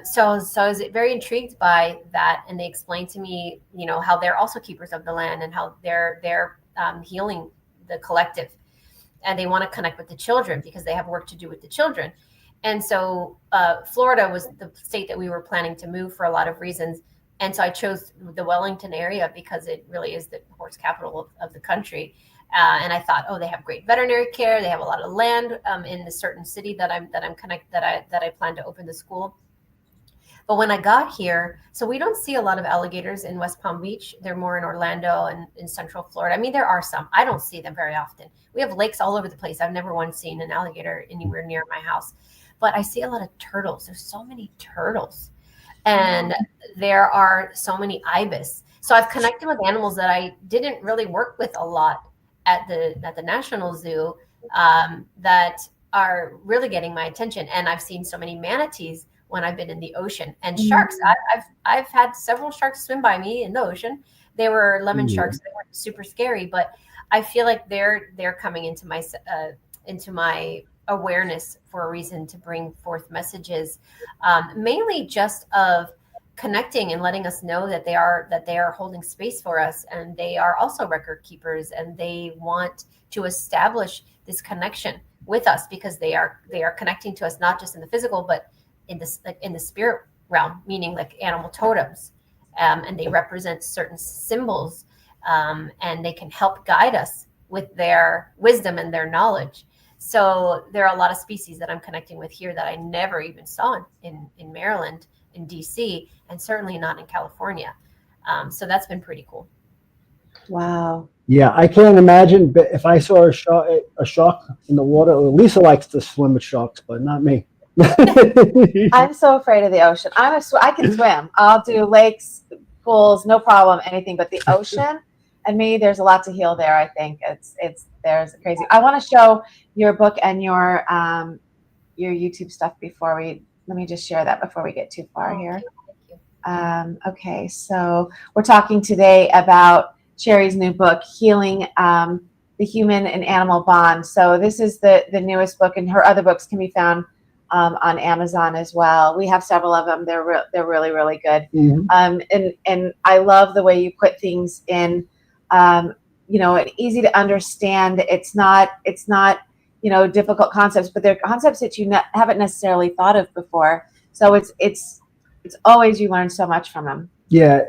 So I was very intrigued by that, and they explained to me how they're also keepers of the land, and how they're healing the collective, and they want to connect with the children because they have work to do with the children. And so Florida was the state that we were planning to move for a lot of reasons, and so I chose the Wellington area because it really is the horse capital of the country. And I thought, they have great veterinary care. They have a lot of land in the certain city that I'm connected, that I plan to open the school. But when I got here, so we don't see a lot of alligators in West Palm Beach. They're more in Orlando and in Central Florida. I mean, there are some. I don't see them very often. We have lakes all over the place. I've never once seen an alligator anywhere near my house. But I see a lot of turtles. There's so many turtles. And there are so many ibis. So I've connected with animals that I didn't really work with a lot at the National Zoo that are really getting my attention. And I've seen so many manatees, when I've been in the ocean. And sharks, I've had several sharks swim by me in the ocean. They were lemon sharks. They weren't super scary, but I feel like they're coming into my awareness for a reason to bring forth messages, mainly just of connecting and letting us know that they are holding space for us, and they are also record keepers, and they want to establish this connection with us because they are connecting to us not just in the physical but in the spirit realm, meaning like animal totems, and they represent certain symbols, and they can help guide us with their wisdom and their knowledge. So there are a lot of species that I'm connecting with here that I never even saw in Maryland, in DC, and certainly not in California. So that's been pretty cool. Wow. Yeah, I can't imagine, but if I saw a shark in the water. Lisa likes to swim with sharks, but not me. I'm so afraid of the ocean. I can swim. I'll do lakes, pools, no problem, anything. But the ocean, and me, there's a lot to heal there. I think there's crazy. I want to show your book and your YouTube stuff before we. Let me just share that before we get too far here. Okay, so we're talking today about Sherri's new book, Healing the Human and Animal Bond. So this is the newest book, and her other books can be found on Amazon as well. We have several of them. They're really, really good. And I love the way you put things in, easy to understand. It's not difficult concepts, but they're concepts that you haven't necessarily thought of before. So it's always, you learn so much from them. Yeah,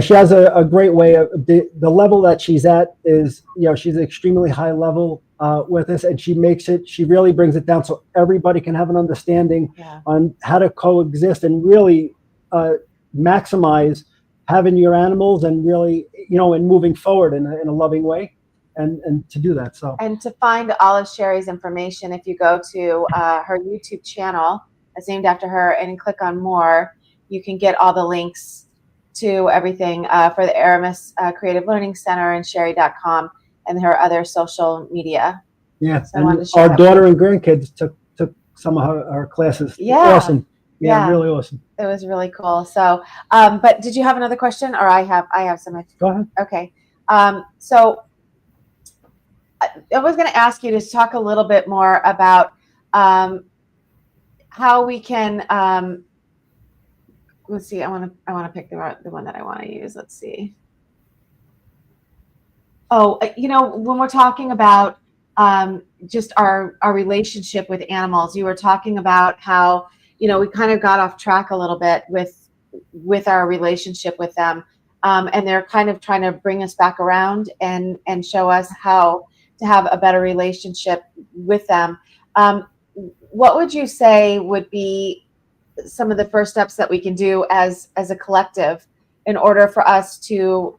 she has a great way of the level that she's at is, she's extremely high level with this, and she really brings it down so everybody can have an understanding on how to coexist and really maximize having your animals and really, and moving forward in a loving way. And to do that. And to find all of Sherri's information, if you go to her YouTube channel, that's named after her, and click on more, you can get all the links to everything for the Aramis Creative Learning Center and Sherri.com and her other social media. Yeah, so and our daughter and grandkids took some of her classes. Yeah. Awesome. Yeah, really awesome. It was really cool. So, but did you have another question, or I have some? Go ahead. Okay. So I was going to ask you to talk a little bit more about how we can. Let's see. I want to pick the one that I want to use. Let's see. Oh, when we're talking about just our relationship with animals, you were talking about how we kind of got off track a little bit with our relationship with them, and they're kind of trying to bring us back around and show us how to have a better relationship with them. What would you say would be some of the first steps that we can do as a collective in order for us to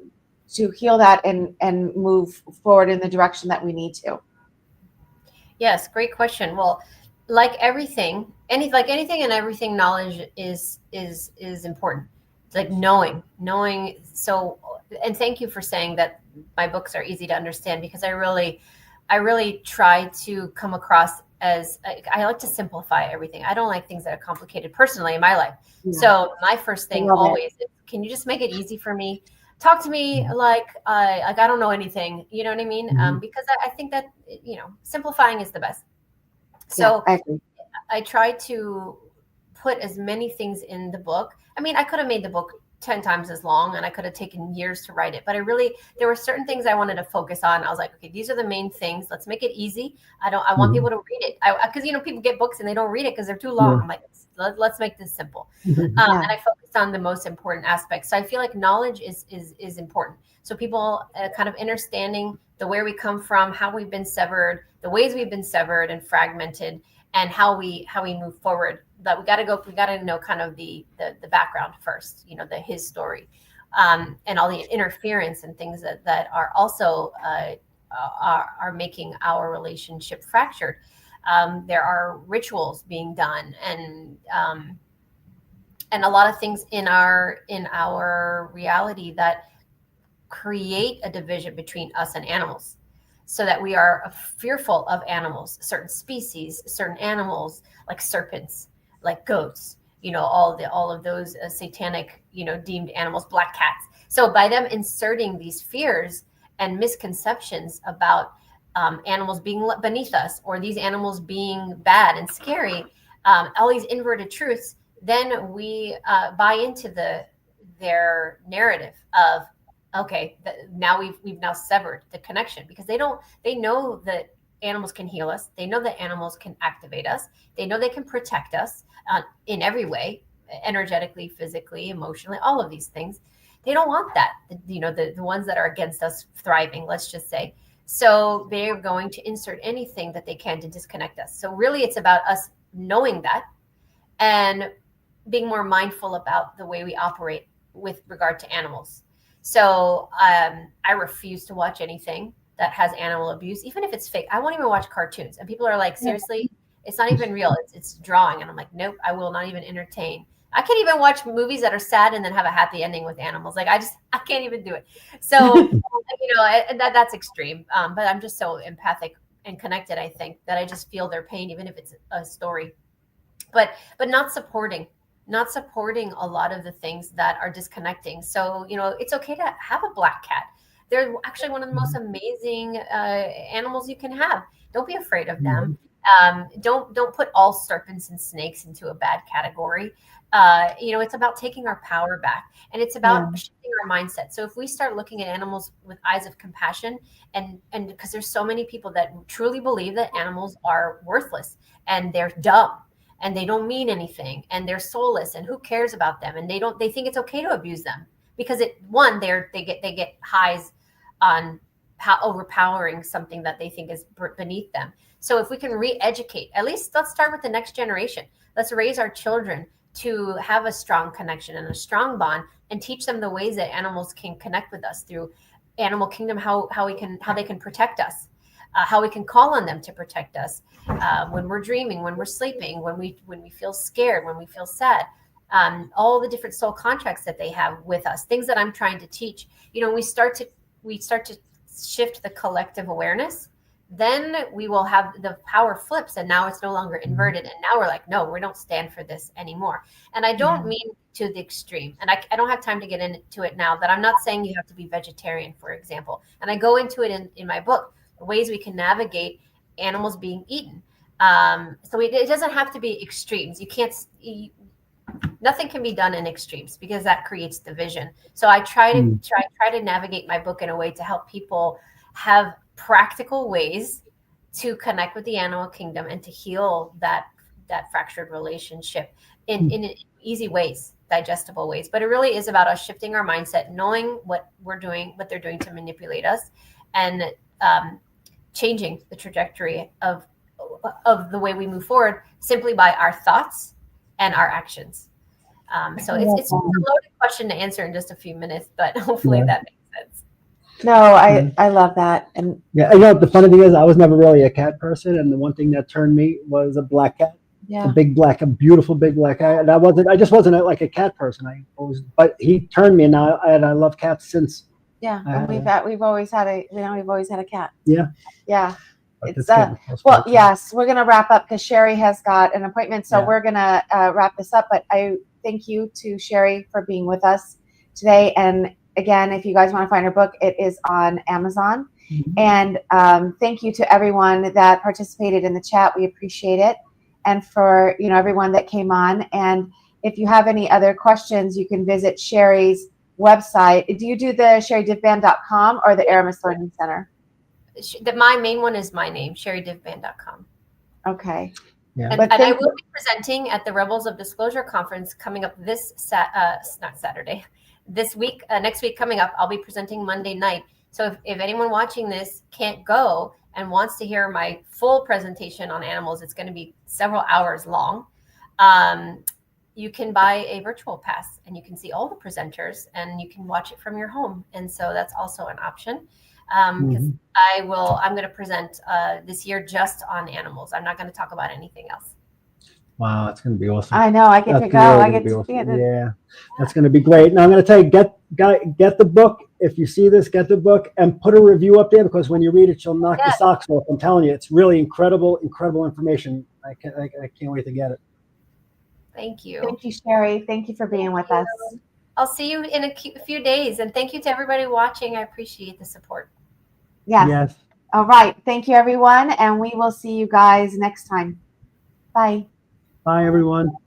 heal that and move forward in the direction that we need to? Yes, great question. Well, like anything and everything, knowledge is important. It's like knowing. So, and thank you for saying that my books are easy to understand, because I really try to come across as I like to simplify everything. I don't like things that are complicated personally in my life. Yeah. So my first thing always is, can you just make it easy for me? Talk to me like I don't know anything. You know what I mean? Mm-hmm. Because I think that simplifying is the best. So I agree. I try to put as many things in the book. I mean, I could have made the book 10 times as long, and I could have taken years to write it, but there were certain things I wanted to focus on. I was like, okay, these are the main things. Let's make it easy. I want people to read it. Cause people get books and they don't read it cause they're too long. I'm like, let's make this simple. And I focused on the most important aspects. So I feel like knowledge is important. So people kind of understanding where we come from, how we've been severed, the ways we've been severed and fragmented, and how we move forward. But we got to know kind of the background first, his story, and all the interference and things that are also are making our relationship fractured. There are rituals being done, and a lot of things in our reality that create a division between us and animals, so that we are fearful of animals, certain species, certain animals like serpents, like goats, all of those satanic, deemed animals, black cats. So by them inserting these fears and misconceptions about animals being beneath us, or these animals being bad and scary, all these inverted truths, then we buy into their narrative of, okay, now we've now severed the connection, because they know that animals can heal us. They know that animals can activate us. They know they can protect us in every way, energetically, physically, emotionally, all of these things. They don't want that, the ones that are against us thriving, let's just say. So they're going to insert anything that they can to disconnect us. So really it's about us knowing that and being more mindful about the way we operate with regard to animals. So I refuse to watch anything that has animal abuse, even if it's fake. I won't even watch cartoons. And people are like, seriously, it's not even real. It's drawing. And I'm like, nope, I will not even entertain. I can't even watch movies that are sad and then have a happy ending with animals. Like I can't even do it. So, that's extreme. But I'm just so empathic and connected, I think, that I just feel their pain, even if it's a story. But not supporting a lot of the things that are disconnecting. So, it's okay to have a black cat. They're actually one of the most amazing animals you can have. Don't be afraid of them. Don't put all serpents and snakes into a bad category. It's about taking our power back, and it's about shifting our mindset. So if we start looking at animals with eyes of compassion, and because there's so many people that truly believe that animals are worthless and they're dumb and they don't mean anything and they're soulless and who cares about them, and they think it's okay to abuse them because they get highs on overpowering something that they think is beneath them. So if we can re-educate, at least let's start with the next generation. Let's raise our children to have a strong connection and a strong bond, and teach them the ways that animals can connect with us through animal kingdom, how they can protect us, how we can call on them to protect us when we're dreaming, when we're sleeping, when we feel scared, when we feel sad, all the different soul contracts that they have with us, things that I'm trying to teach. We start to shift the collective awareness, then we will have the power flips, and now it's no longer inverted. And now we're like, no, we don't stand for this anymore. And I don't mean to the extreme, and I don't have time to get into it now, but I'm not saying you have to be vegetarian, for example. And I go into it in my book, the ways we can navigate animals being eaten. So it doesn't have to be extremes. Nothing can be done in extremes, because that creates division. So I try to navigate my book in a way to help people have practical ways to connect with the animal kingdom and to heal that fractured relationship in easy ways, digestible ways. But it really is about us shifting our mindset, knowing what we're doing, what they're doing to manipulate us, and changing the trajectory of the way we move forward simply by our thoughts and our actions. So it's a loaded question to answer in just a few minutes, but hopefully that makes sense. No, I love that. And the funny thing is, I was never really a cat person, and the one thing that turned me was a black cat. Yeah. A beautiful big black cat. And I just wasn't like a cat person. But he turned me, and I love cats since. Yeah, we've always had a cat. Yeah. Yeah. It's yes, we're gonna wrap up because Sherri has got an appointment, so we're gonna wrap this up. But I thank you to Sherri for being with us today. And again, if you guys want to find her book, it is on Amazon. And thank you to everyone that participated in the chat. We appreciate it, and for everyone that came on. And if you have any other questions, you can visit Sherri's website. Do you do the SherriDivband.com or the Aramis Learning Center? My main one is my name, SherriDivband.com. Okay. Yeah. And I will be presenting at the Rebels of Disclosure conference coming up not Saturday, this week, next week coming up. I'll be presenting Monday night. So if anyone watching this can't go and wants to hear my full presentation on animals, it's going to be several hours long. You can buy a virtual pass and you can see all the presenters and you can watch it from your home. And so that's also an option. Because I'm going to present this year just on animals. I'm not going to talk about anything else. Wow, it's going to be awesome. I know. I get to go. I get to see it. Yeah, that's going to be great. Now I'm going to tell you, get the book. If you see this, get the book and put a review up there, because when you read it, you'll knock the socks off. I'm telling you, it's really incredible information. I can't wait to get it. Thank you. Thank you, Sherri. Thank you for being with us. I'll see you in a few days. And thank you to everybody watching. I appreciate the support. Yes. Yes. All right. Thank you, everyone. And we will see you guys next time. Bye. Bye, everyone.